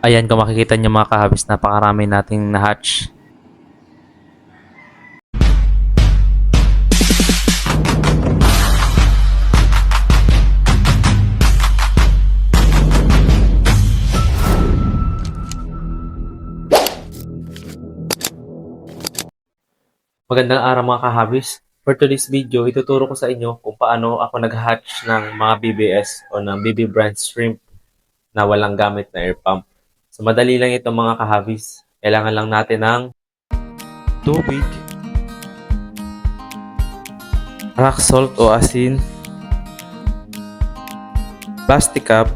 Ayan, kung makikita nyo mga kahabis, napakarami nating na-hatch. Magandang araw mga kahabis. For today's video, ituturo ko sa inyo kung paano ako nag-hatch ng mga BBS o ng BB brand shrimp na walang gamit na air pump. So madali lang ito mga kahabis. Kailangan lang natin ng tubig, rock salt o asin, plastic cup,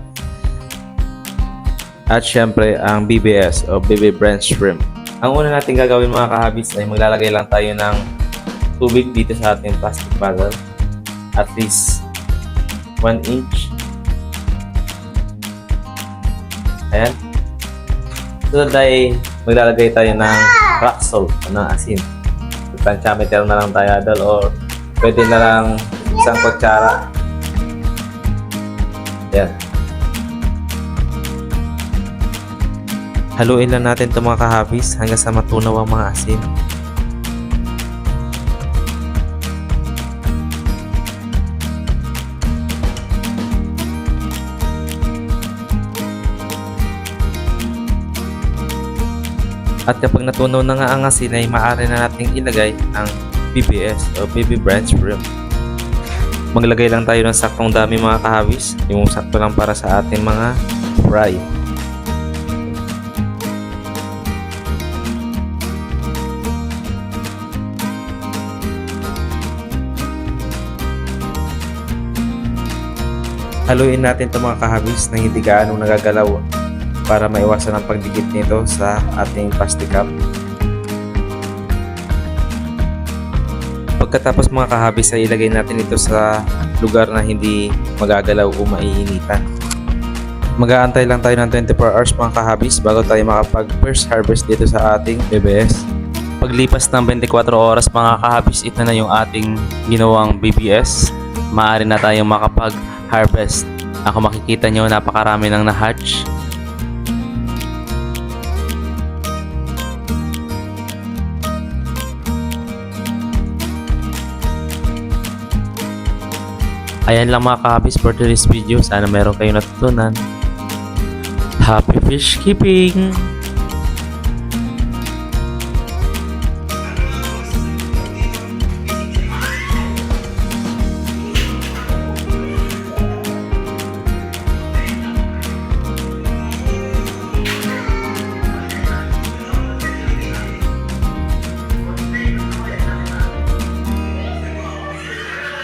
at syempre ang BBS o BB brand shrimp. Ang una natin gagawin mga kahabis ay maglalagay lang tayo ng tubig dito sa ating plastic bottle. At least 1 inch. Ayan. Sunod ay maglalagay tayo ng rock salt o ng asin. Pantsameter na lang tayo idol or pwede na lang isang kutsara. Ayan. Haluin lang natin itong mga kahabis hanggang sa matunaw ang mga asin. At kapag natunaw na nga ang asin ay maaari na nating ilagay ang BBS o BB brand shrimp. Maglagay lang tayo ng saktong dami mga kahabis, yung sakto lang para sa ating mga fry. Haluin natin itong mga kahabis na hindi gaano nagagalaw para maiwasan ang pagdikit nito sa ating plastic cup. Pagkatapos mga kahabis ay ilagay natin ito sa lugar na hindi magagalaw o maiinitan. Mag-aantay lang tayo ng 24 hours mga kahabis bago tayo makapag first harvest dito sa ating BBS. Paglipas ng 24 oras mga kahabis, ito na yung ating ginawang BBS. Maaari na tayong makapag-harvest. Ako makikita nyo, napakarami ng na-hatch. Ayan lang mga kahabis for today's video. Sana meron kayong natutunan. Happy fish keeping!